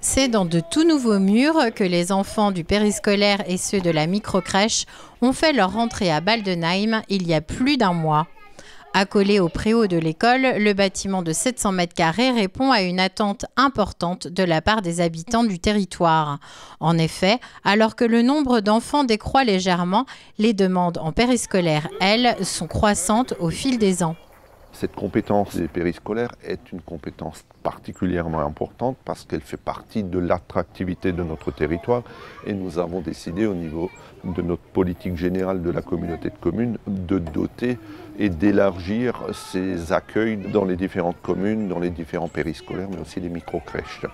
C'est dans de tout nouveaux murs que les enfants du périscolaire et ceux de la microcrèche ont fait leur rentrée à Baldenheim il y a plus d'un mois. Accolé au préau de l'école, le bâtiment de 700 m² répond à une attente importante de la part des habitants du territoire. En effet, alors que le nombre d'enfants décroît légèrement, les demandes en périscolaire, elles, sont croissantes au fil des ans. Cette compétence des périscolaires est une compétence particulièrement importante parce qu'elle fait partie de l'attractivité de notre territoire et nous avons décidé au niveau de notre politique générale de la communauté de communes de doter et d'élargir ces accueils dans les différentes communes, dans les différents périscolaires mais aussi les microcrèches.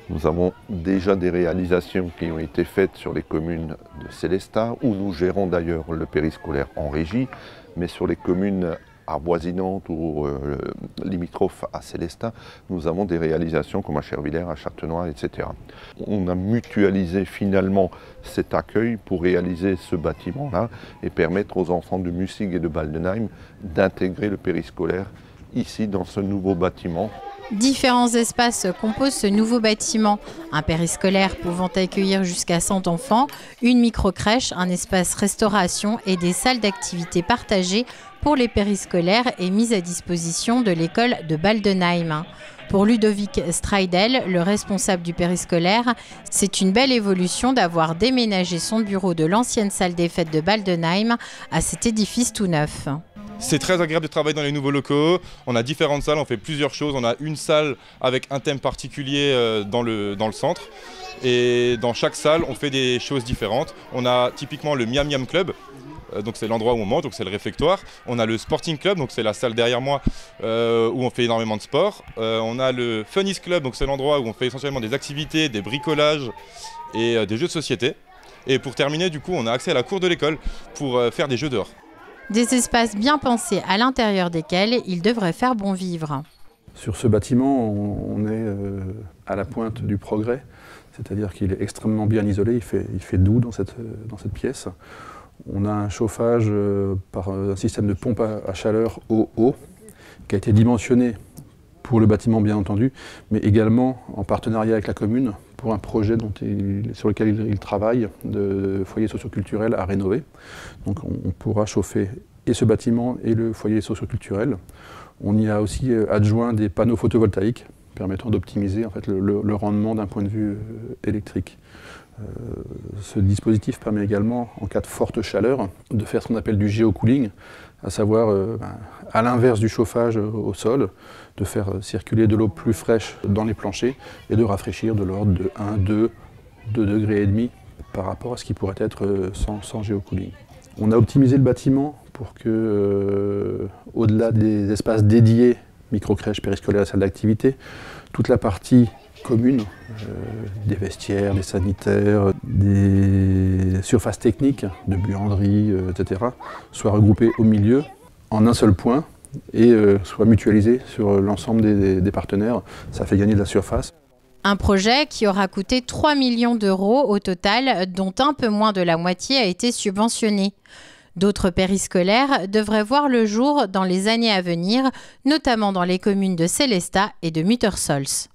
Nous avons déjà des réalisations qui ont été faites sur les communes de Sélestat où nous gérons d'ailleurs le périscolaire en régie, mais sur les communes avoisinantes ou limitrophes à Sélestat, nous avons des réalisations comme à Chervillers, à Châtenois, etc. On a mutualisé finalement cet accueil pour réaliser ce bâtiment-là et permettre aux enfants de Mussig et de Baldenheim d'intégrer le périscolaire ici dans ce nouveau bâtiment. Différents espaces composent ce nouveau bâtiment. Un périscolaire pouvant accueillir jusqu'à 100 enfants, une microcrèche, un espace restauration et des salles d'activités partagées pour les périscolaires et mises à disposition de l'école de Baldenheim. Pour Ludovic Streidel, le responsable du périscolaire, c'est une belle évolution d'avoir déménagé son bureau de l'ancienne salle des fêtes de Baldenheim à cet édifice tout neuf. C'est très agréable de travailler dans les nouveaux locaux. On a différentes salles, on fait plusieurs choses. On a une salle avec un thème particulier dans le centre. Et dans chaque salle, on fait des choses différentes. On a typiquement le Miam Miam Club. Donc c'est l'endroit où on mange, donc c'est le réfectoire. On a le Sporting Club, donc c'est la salle derrière moi où on fait énormément de sport. On a le Funnies Club, donc c'est l'endroit où on fait essentiellement des activités, des bricolages et des jeux de société. Et pour terminer, du coup, on a accès à la cour de l'école pour faire des jeux dehors. Des espaces bien pensés à l'intérieur desquels il devrait faire bon vivre. Sur ce bâtiment, on est à la pointe du progrès, c'est-à-dire qu'il est extrêmement bien isolé, il fait doux dans cette pièce. On a un chauffage par un système de pompe à chaleur eau qui a été dimensionné pour le bâtiment bien entendu, mais également en partenariat avec la commune pour un projet sur lequel il travaille, de foyer socioculturel à rénover. Donc on pourra chauffer et ce bâtiment et le foyer socioculturel. On y a aussi adjoint des panneaux photovoltaïques permettant d'optimiser en fait, le rendement d'un point de vue électrique. Ce dispositif permet également, en cas de forte chaleur, de faire ce qu'on appelle du géocooling, à savoir, à l'inverse du chauffage au sol, de faire circuler de l'eau plus fraîche dans les planchers et de rafraîchir de l'ordre de 1, 2 degrés et demi par rapport à ce qui pourrait être sans géocooling. On a optimisé le bâtiment pour que, au-delà des espaces dédiés, microcrèches, périscolaires et salles d'activité, toute la partie commune, des vestiaires, des sanitaires, des surfaces techniques de buanderie, etc., soient regroupées au milieu en un seul point et soient mutualisées sur l'ensemble des partenaires. Ça fait gagner de la surface. Un projet qui aura coûté 3 millions d'euros au total, dont un peu moins de la moitié a été subventionné. D'autres périscolaires devraient voir le jour dans les années à venir, notamment dans les communes de Sélestat et de Muttersols.